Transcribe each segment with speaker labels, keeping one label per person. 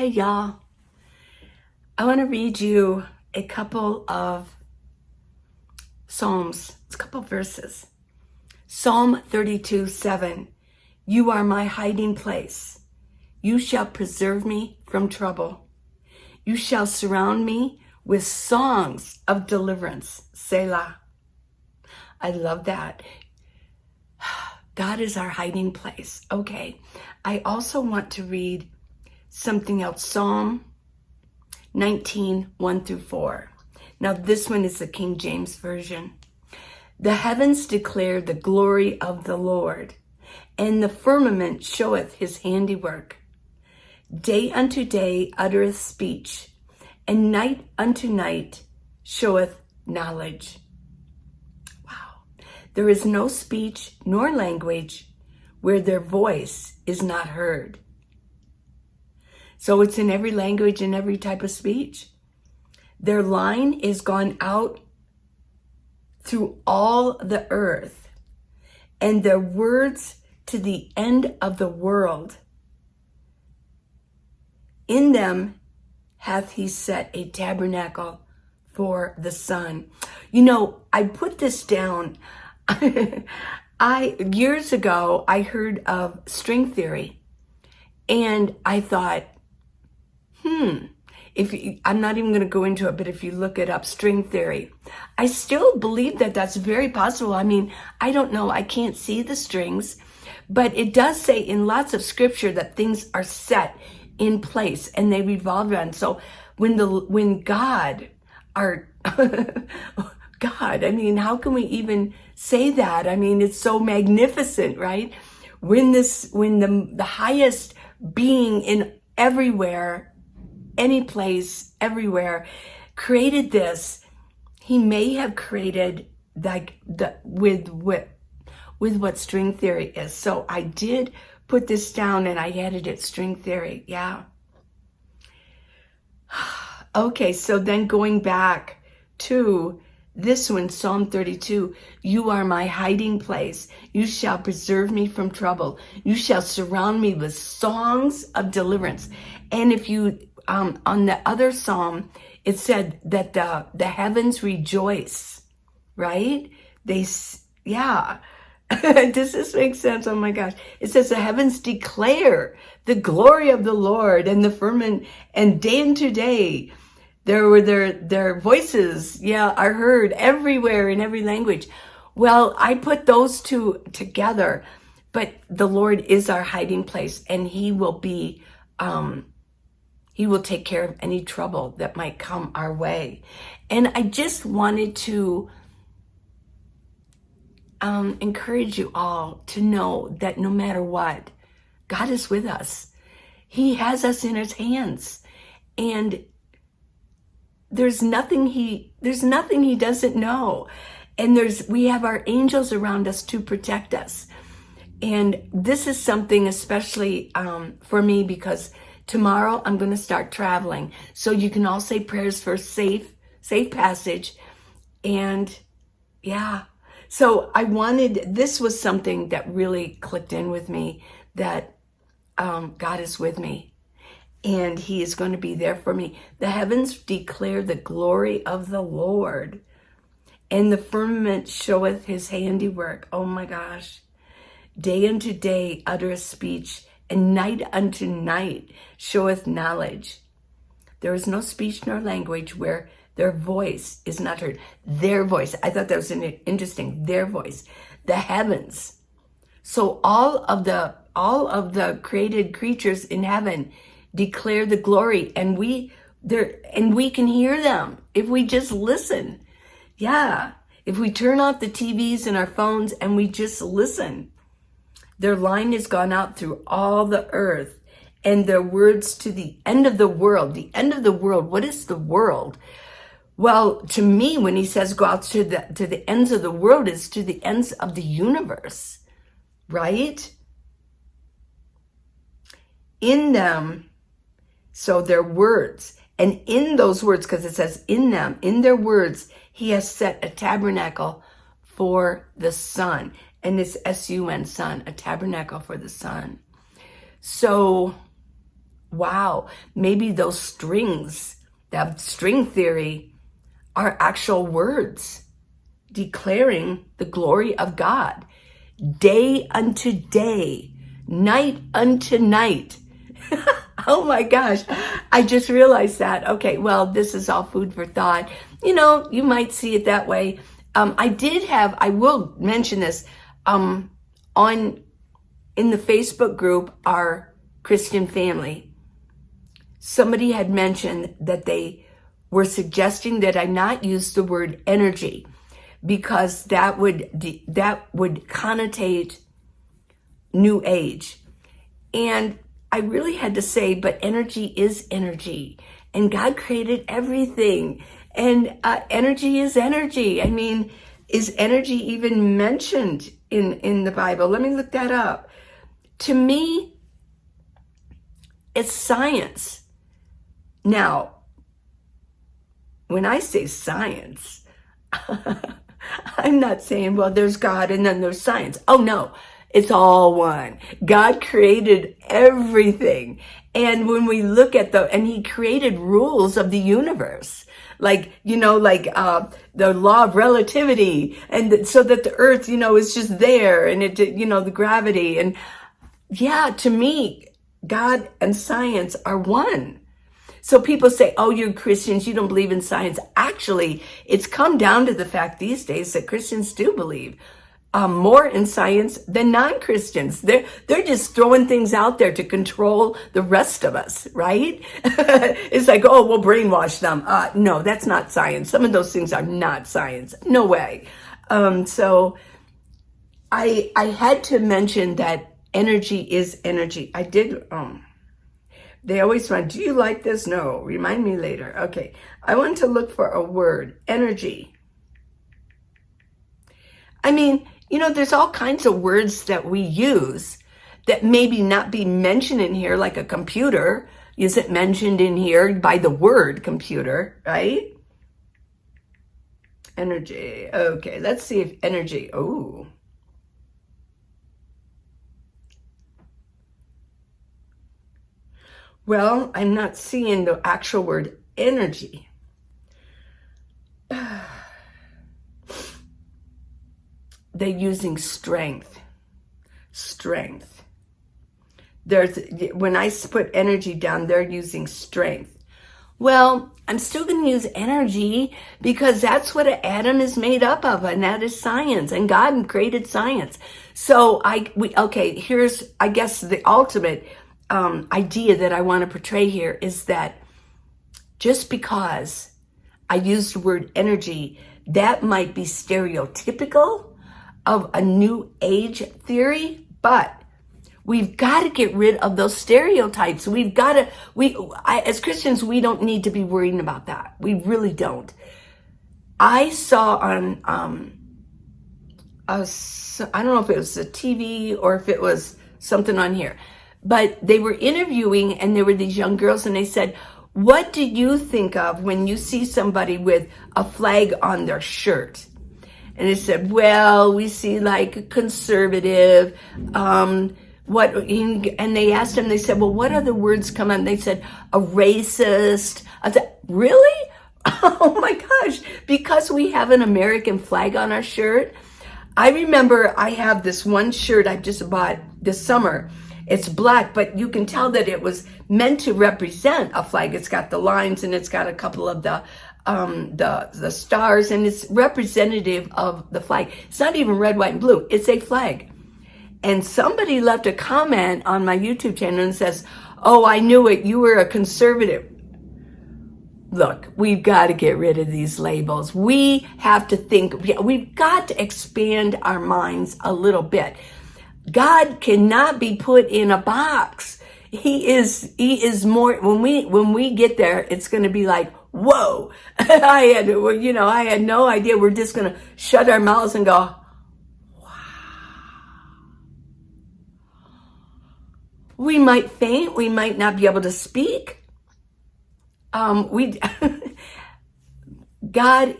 Speaker 1: Hey y'all, I want to read you a couple of Psalms, a couple verses. Psalm 32:7. You are my hiding place. You shall preserve me from trouble. You shall surround me with songs of deliverance. Selah. I love that. God is our hiding place. Okay. I also want to read something else. Psalm 19, 1 through 4. Now this one is the King James Version. The heavens declare the glory of the Lord, and the firmament showeth his handiwork. Day unto day uttereth speech, and night unto night showeth knowledge. Wow. There is no speech nor language where their voice is not heard. So it's in every language and every type of speech. Their line is gone out through all the earth, and their words to the end of the world. In them hath he set a tabernacle for the sun. You know, I put this down. Years ago, I heard of string theory, and I thought, I'm not even going to go into it, but if you look it up, string theory, I still believe that that's very possible. I mean, I don't know. I can't see the strings, but it does say in lots of scripture that things are set in place and they revolve around. So when God, God, I mean, how can we even say that? I mean, it's so magnificent, right? When the highest being in everywhere, any place, everywhere, created this, he may have created with what string theory is. So I did put this down and I added it, string theory. Yeah. Okay, so then going back to this one, Psalm 32, you are my hiding place. You shall preserve me from trouble. You shall surround me with songs of deliverance. And if you, on the other Psalm, it said that the heavens rejoice, right? Yeah. Does this make sense? Oh my gosh. It says the heavens declare the glory of the Lord, and the firmament, and day unto day their voices, are heard everywhere in every language. Well, I put those two together, but the Lord is our hiding place, and he will take care of any trouble that might come our way. And I just wanted to encourage you all to know that no matter what, God is with us. He has us in his hands, and there's nothing he doesn't know. And we have our angels around us to protect us. And this is something especially for me, because tomorrow I'm going to start traveling. So you can all say prayers for safe passage. And yeah, so this was something that really clicked in with me, that God is with me. And he is going to be there for me. The heavens declare the glory of the Lord, and the firmament showeth his handiwork. Oh my gosh. Day unto day uttereth speech, and night unto night showeth knowledge. There is no speech nor language where their voice is not heard. Their voice. I thought that was interesting. Their voice. The heavens. So all of the created creatures in heaven declare the glory, and we can hear them if we just listen. Yeah. If we turn off the TVs and our phones and we just listen. Their line has gone out through all the earth, and their words to the end of the world. The end of the world. What is the world? Well, to me, when he says go out to the ends of the world, is to the ends of the universe, right? In them, so their words, and in those words, because it says in them, in their words, he has set a tabernacle for the sun. And it's sun, a tabernacle for the sun. So wow, maybe those strings, that string theory, are actual words declaring the glory of God. Day unto day, night unto night. Oh my gosh, I just realized that. Okay, well, this is all food for thought. You might see it that way. I will mention this, in the Facebook group, our Christian family, somebody had mentioned that they were suggesting that I not use the word energy because that would connotate New Age. And I really had to say, but energy is energy, and God created everything, and energy is energy. I mean, is energy even mentioned in the Bible? Let me look that up. To me, it's science. Now, when I say science, I'm not saying, well, there's God and then there's science. Oh, no. It's all one. God created everything. And when we look at and he created rules of the universe, like the law of relativity, and so that the earth, is just there, and the gravity. And yeah, to me, God and science are one. So people say, oh, you're Christians, you don't believe in science. Actually, it's come down to the fact these days that Christians do believe more in science than non-Christians. They're just throwing things out there to control the rest of us, right? It's like, oh, we'll brainwash them. No, that's not science. Some of those things are not science. No way. So I had to mention that energy is energy. I did. They always want, do you like this? No, remind me later. Okay. I want to look for a word, energy. I mean, there's all kinds of words that we use that maybe not be mentioned in here, like a computer isn't mentioned in here by the word computer, right? Energy. Okay, let's see if energy. Oh. Well, I'm not seeing the actual word energy. They're using strength. When I put energy down, they're using strength. Well, I'm still going to use energy because that's what an atom is made up of, and that is science, and God created science. So here's, I guess, the ultimate idea that I want to portray here is that just because I use the word energy, that might be stereotypical of a New Age theory, but we've got to get rid of those stereotypes. As Christians, we don't need to be worrying about that. We really don't. I saw on, I don't know if it was a TV or if it was something on here, but they were interviewing, and there were these young girls, and they said, what do you think of when you see somebody with a flag on their shirt? And they said, well, we see like a conservative, and they asked them, they said, well, what other words come on? They said, a racist. I said, really? Oh my gosh, because we have an American flag on our shirt. I remember I have this one shirt I just bought this summer. It's black, but you can tell that it was meant to represent a flag. It's got the lines, and it's got a couple of the stars, and it's representative of the flag. It's not even red, white, and blue. It's a flag. And somebody left a comment on my YouTube channel and says, oh, I knew it. You were a conservative. Look, we've got to get rid of these labels. We have to think. We've got to expand our minds a little bit. God cannot be put in a box. He is more, when we get there, it's going to be like, whoa, I had no idea. We're just going to shut our mouths and go, wow. We might faint. We might not be able to speak. God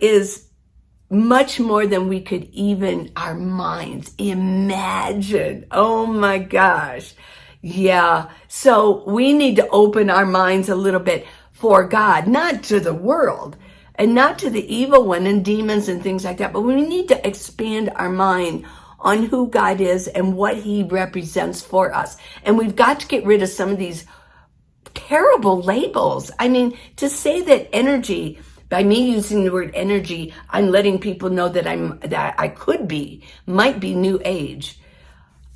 Speaker 1: is much more than we could even, our minds, imagine. Oh my gosh. Yeah. So we need to open our minds a little bit for God, not to the world and not to the evil one and demons and things like that, but we need to expand our mind on who God is and what he represents for us. And we've got to get rid of some of these terrible labels. I mean, to say that energy, by me using the word energy, I'm letting people know that might be new age.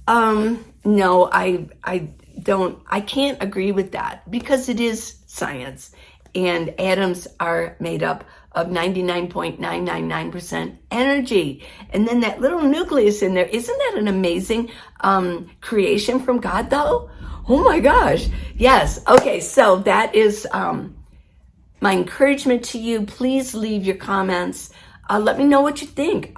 Speaker 1: No, I can't agree with that because it is science, and atoms are made up of 99.999% energy. And then that little nucleus in there, isn't that an amazing creation from God though? Oh my gosh. Yes. Okay. So that is my encouragement to you. Please leave your comments. Let me know what you think.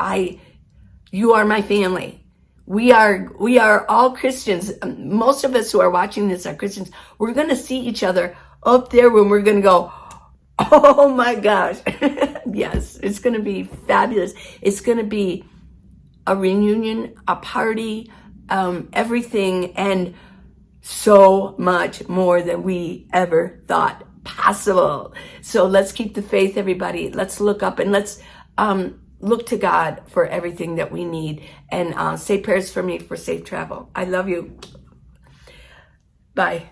Speaker 1: You are my family. We are all Christians. Most of us who are watching this are Christians. We're going to see each other up there when we're going to go, oh my gosh. Yes, it's going to be fabulous. It's going to be a reunion, a party, everything, and so much more than we ever thought possible. So let's keep the faith, everybody. Let's look up and let's look to God for everything that we need. And say prayers for me for safe travel. I love you. Bye.